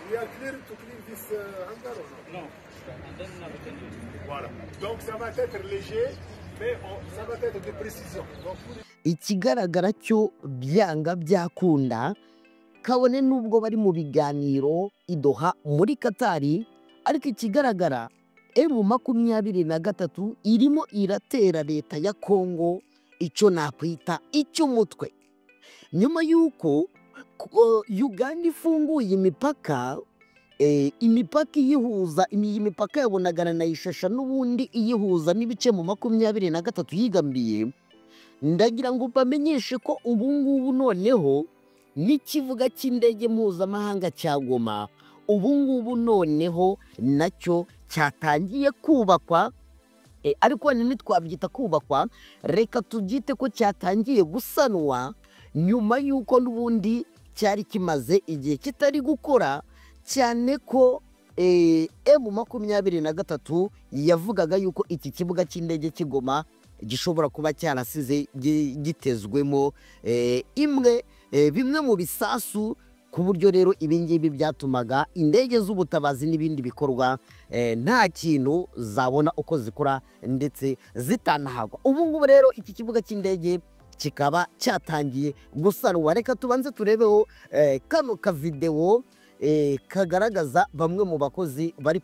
We are clear to clean this hangar or not? No. And then Voilà. Donc ça va être léger, mais ça va être de précision. Donc, ikigaragara cyo byanga byakunda kabone nubwo bari mu biganiro i Doha muri Katari, ariko ikigaragara M23 irimo iratera leta ya Kongo icyo nakwita icy'umutwe, nyuma y'uko Uganda ifunguye imipaka, imipaka iyihuza, iyi mipaka yabonagana na Ishasha n'ubundi iyihuza n'ibice mu 23 yigambiye. Ndagira ngo bamenyeshe ko ubu ngubu noneho n'ikibuga cy'indege mpuzamahanga cya Goma ubu ngubu noneho nacyo cyatangiye kubakwa, ariko ntitwabyita kubakwa, reka tubyite ko cyatangiye gusanwa nyuma y'uko n'ubundi cyari kimaze igihe kitari gukora, cyane ko M23 yavugaga yuko iki kibuga cy'indege kigoma gishobora kuba cyarasize gitezwemo bimwe mu bisasu, ku buryo rero ibingibi byatumaga indege z'ubutabazi n'ibindi bikorwa nta kintu zabona uko zikora ndetse zitanahagwa. Ubu ngubu rero iki kibuga cy'indege kikaba cyatangiye gusanwa. Reka tubanze turebeho kano kavideo kagaragaza bamwe mu bakozi bari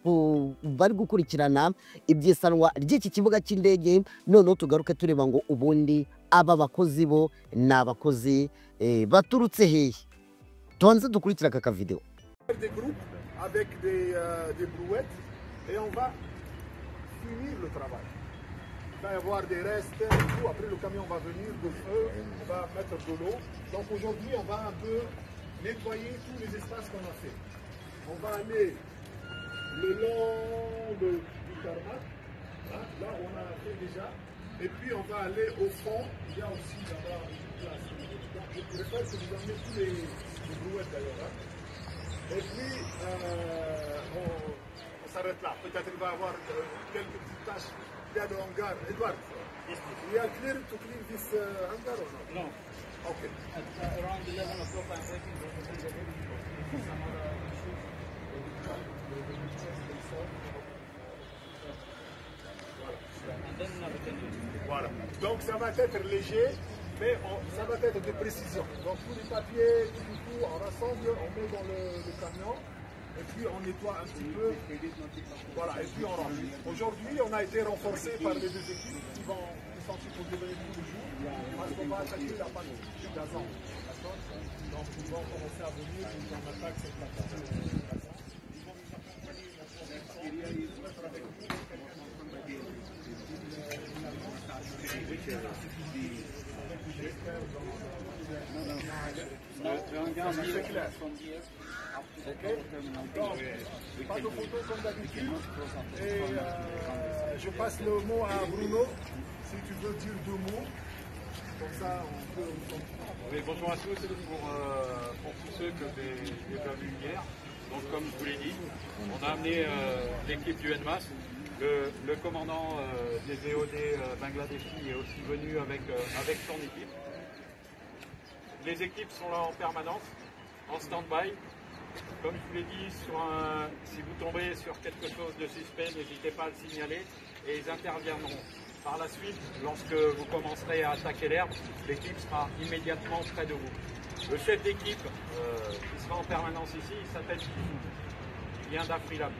gukurikirana ibyisanwa ry'iki kibuga cy'indege, noneho tugaruke tureba ngo ubundi aba bakozi bo ni abakozi baturutse hehe. Tubanze dukurikira aka kavideo. des groupes avec des brouettes et on va finir le travail. Il va y avoir des restes, tout. Après le camion va venir de feu, on va mettre de l'eau. Donc aujourd'hui on va un peu nettoyer tous les espaces qu'on a fait. On va aller le long du tarmac, là où on a fait déjà, et puis on va aller au fond. Il y a aussi là-bas une place. Donc je préfère que vous amenez tous les brouettes d'ailleurs. Et puis on s'arrête là. Peut-être qu'il va y avoir quelques petites tâches. Il y a le hangar. Edouard, we are clear to clean this hangar or not? No. Okay. Around 11 o'clock I'm waiting for some other issues. And then we can use it. Voilà. Donc ça va être léger, mais ça va être de précision. Donc tous les papiers, tout, on rassemble, on met dans le camion, et puis on nettoie un petit peu. Voilà, et puis on remplit. Aujourd'hui, on a été renforcé par les deux équipes qui sont supposées venir tous les jours, parce qu'on va attaquer la panne du gazon. D'accord? Donc ils vont commencer à venir, ils en attaquent cette partie du gazon. Ils vont nous accompagner, ils vont être avec nous. Pas de photos comme d'habitude. Et je passe le mot à Bruno, si tu veux dire 2 mots. Comme ça, on peut... Oui, bonjour à tous, pour tous ceux que j'ai pas vus hier. Donc comme je vous l'ai dit, on a amené l'équipe du NMAS. Le commandant des VOD Bangladeshi est aussi venu avec son équipe. Les équipes sont là en permanence, en stand-by. Comme je vous l'ai dit, si vous tombez sur quelque chose de suspect, n'hésitez pas à le signaler et ils interviendront. Par la suite, lorsque vous commencerez à attaquer l'herbe, l'équipe sera immédiatement près de vous. Le chef d'équipe qui sera en permanence ici, il s'appelle Kifou. Il vient d'Afrilam.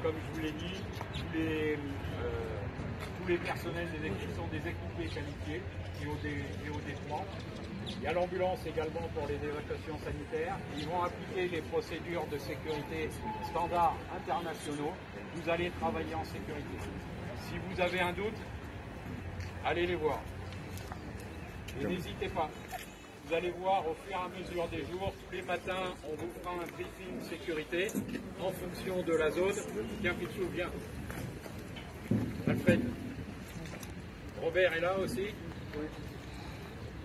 Comme je vous l'ai dit, tous les personnels des équipes sont des équipiers qualifiés et au D3. Il y a l'ambulance également pour les évacuations sanitaires. Ils vont appliquer les procédures de sécurité standards internationaux. Vous allez travailler en sécurité. Si vous avez un doute, allez les voir. Et n'hésitez pas. Vous allez voir au fur et à mesure des jours, tous les matins, on vous fera un briefing sécurité en fonction de la zone. Tiens, Pichou, viens. Alfred. Robert est là aussi?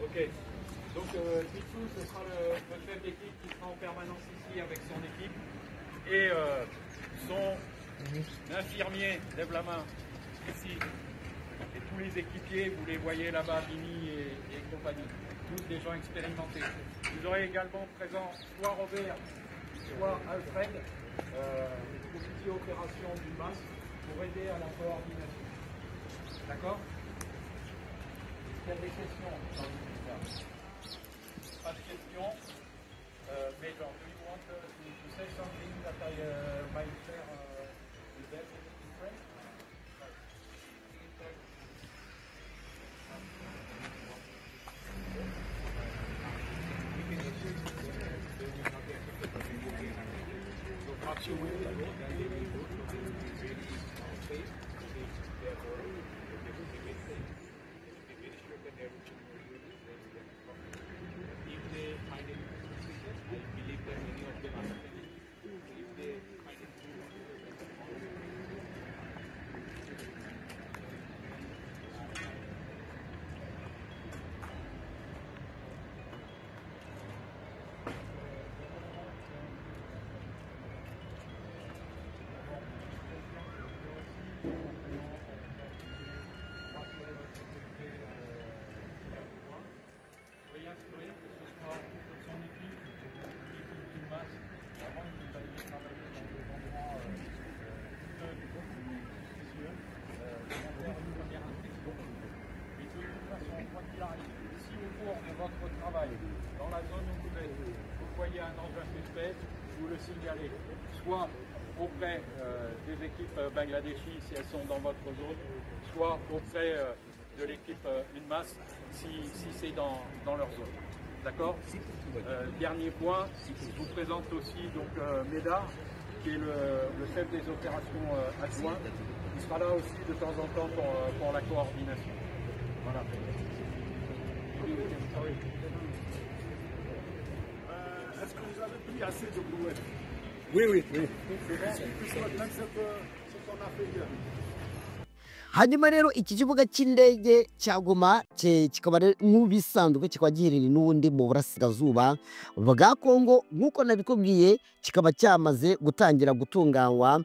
Ok. Donc, Pichou, ce sera le chef d'équipe qui sera en permanence ici avec son équipe. Et son infirmier, lève la main, ici. Et tous les équipiers, vous les voyez là-bas, Mimi et compagnie. Tous des gens expérimentés. Vous aurez également présent soit Robert, soit Alfred, officier opération du MAS, pour aider à la coordination. D'accord? Il y a des questions dans le ministère. Pas de questions. Major, do you want to say something that I might share with them in French? Votre travail dans la zone où vous voyez un engin suspect, vous le signalez, soit auprès des équipes bangladeshis si elles sont dans votre zone, soit auprès de l'équipe UNMAS si c'est dans leur zone. D'accord? Dernier point, je vous présente aussi donc Médard, qui est le chef des opérations adjoints. Il sera là aussi de temps en temps pour la coordination. Voilà. Est-ce que vous avez pris assez de brouettes? Oui, oui, oui. C'est bon? Même ce qu'on a fait hier. hanyuma rero iki kibuga cy'indege cya Goma kikaba nk'ubisanzwe kikaba giherereye n'ubundi mu burasirazuba bwa Kongo nk'uko nabikubwiye kikaba cyamaze gutangira gutunganywa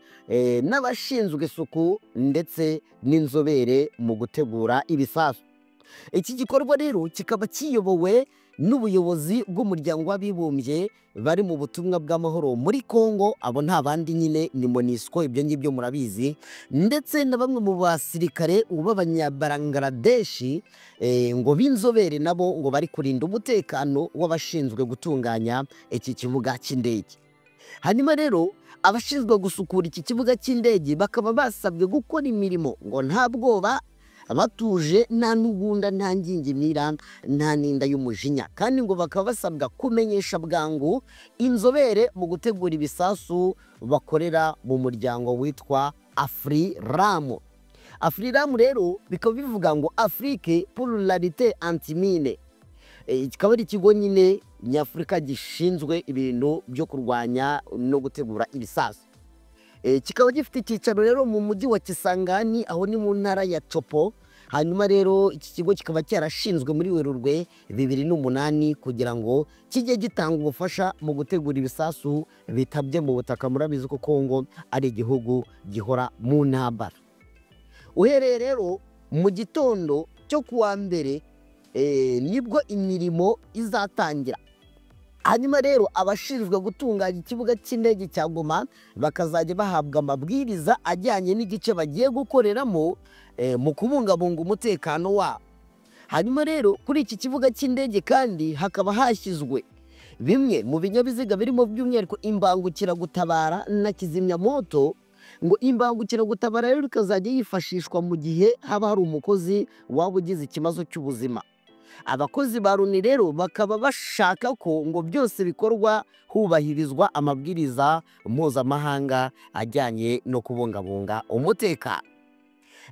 n'abashinzwe isuku ndetse n'inzobere mu gutegura ibisasu. Iki gikorwa rero kikaba kiyobowe n'ubuyobozi bw'umuryango w'abibumbye bari mu butumwa bw'amahoro muri Kongo, abo nta bandi nyine ni MONUSCO, ibyo ngibyo murabizi, ndetse na bamwe mu basirikare b'Abanyabangladeshi ngo b'inzobere nabo ngo bari kurinda umutekano w'abashinzwe gutunganya iki kibuga cy'indege. Hanyuma rero abashinzwe gusukura iki kibuga cy'indege bakaba basabwe gukora imirimo ngo nta bwoba, abatuje nta n'ubunda nta ngingimira nta n'inda y'umujinya, kandi ngo bakaba basabwa kumenyesha bwangu inzobere mu gutegura ibisasu bakorera mu muryango witwa AFRIRAM. AFRIRAM rero bikaba bivuga ngo Afrique pour la lutte antimine. Kikaba ari ikigo nyine nyafurika gishinzwe ibintu byo kurwanya no gutegura ibisasu. Kikaba gifite icyicaro rero mu mujyi wa Kisangani, aho ni mu ntara ya Chopo. Hanyuma rero iki kigo kikaba cyarashinzwe muri Werurwe 2008 kugira ngo kijye gitanga ubufasha mu gutegura ibisasu bitabye mu butaka. Murabizi ko Kongo ari igihugu gihora mu ntambara. Uhereye rero mu gitondo cyo kuwa mbere nibwo imirimo izatangira. Hanyuma rero abashinzwe gutunganya ikibuga cy'indege cya Goma bakazajya bahabwa amabwiriza ajyanye n'igice bagiye gukoreramo mu kubungabunga umutekano wabo. Hanyuma rero kuri iki kibuga cy'indege kandi hakaba hashyizwe bimwe mu binyabiziga birimo by'umwihariko imbangukiragutabara na kizimyamoto, ngo imbangukiragutabara rero ikazajya yifashishwa mu gihe haba hari umukozi waba ugize ikibazo cy'ubuzima. Abakozi ba Loni rero bakaba bashaka ko ngo byose bikorwa hubahirizwa amabwiriza mpuzamahanga ajyanye no kubungabunga umutekano.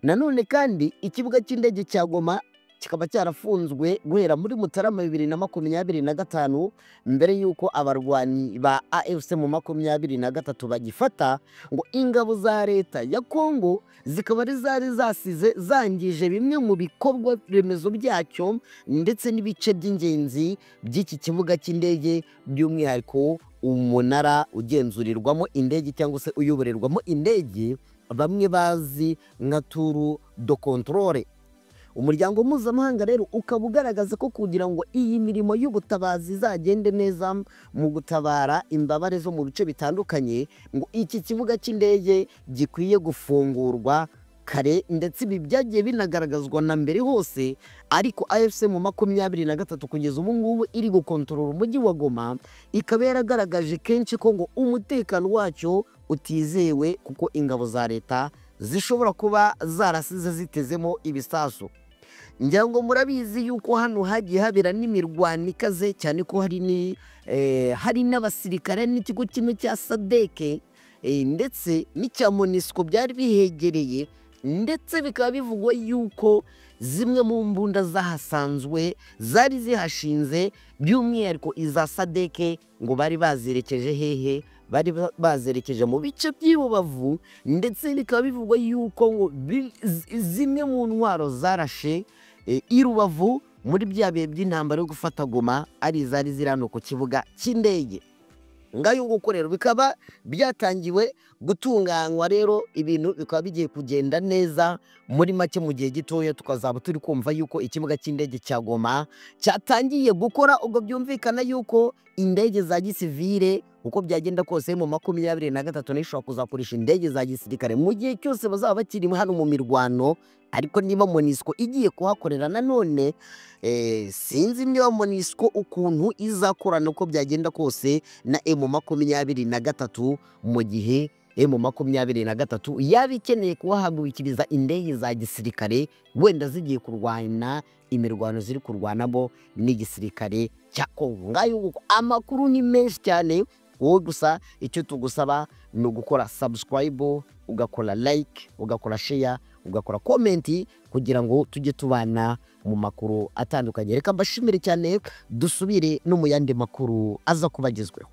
Nanone kandi ikibuga cy'indege cya Goma kikaba cyarafunzwe guhera muri Mutarama 2025 mbere yuko abarwanyi ba AFC mu 23 bagifata, ngo ingabo za leta ya Kongo zikaba zari zasize zangije bimwe mu bikorwa remezo byacyo ndetse n'ibice by'ingenzi by'iki kibuga cy'indege, by'umwihariko umunara ugenzurirwamo indege cyangwa se uyoborerwamo indege bamwe bazi nka turu do controle. umuryango mpuzamahanga rero ukaba ugaragaza ko kugira ngo iyi mirimo y'ubutabazi izagende neza mu gutabara imbabare zo mu bice bitandukanye, ngo iki kibuga cy'indege gikwiye gufungurwa kare, ndetse ibi byagiye binagaragazwa na mbere hose, ariko AFC mu 23 kugeza ubu ngubu iri gukontorora umujyi wa Goma, ikaba yaragaragaje kenshi ko ngo umutekano wacyo utizewe, kuko ingabo za leta zishobora kuba zarasize zitezemo ibisasu. Ngira ngo murabizi yuko hano hagiye habera n'imirwano ikaze cyane, ko hari n'abasirikare n'ikigo kimwe cya SADC ndetse n'icya MONUSCO byari bihegereye, ndetse bikaba bivugwa yuko zimwe mu mbunda zahasanzwe zari zihashinze, by'umwihariko iza SADC ngo bari bazerekeje hehe, bari bazerekeje mu bice by'Ibubavu, ndetse bikaba bivugwa yuko ngo zimwe mu ntwaro zarashe i Rubavu muri bya bihe by'intambara yo gufata Goma, ari izari ziri hano ku kibuga cy'indege. Ngayo nguko rero bikaba byatangiwe gutunganywa, rero ibintu bikaba bigiye kugenda neza muri make. Mu gihe gitoya tukazaba turi kumva yuko ikibuga cy'indege cya Goma cyatangiye gukora, ubwo byumvikana yuko indege za gisivile uko byagenda kose mu 23 n'ishobora kuzakoresha indege za gisirikare mu gihe cyose bazaba bakiri hano mu mirwano. Ariko niba MONUSCO igiye kuhakorera nanone, sinzi niba MONUSCO ukuntu izakorana uko byagenda kose na M23, mu gihe M23 yaba ikeneye kuhahagurikiriza indege za gisirikare, wenda zigiye kurwana imirwano ziri kurwanamo n'igisirikare cya Kongo. Ngayo amakuru ni menshi cyane, wowe gusa icyo tugusaba ni ugukora subscribe, ugakora like, ugakora share, ugakora comment, kugira ngo tujye tubana mu makuru atandukanye. Reka mbashimire cyane, dusubire no mu yandi makuru aza kubagezweho.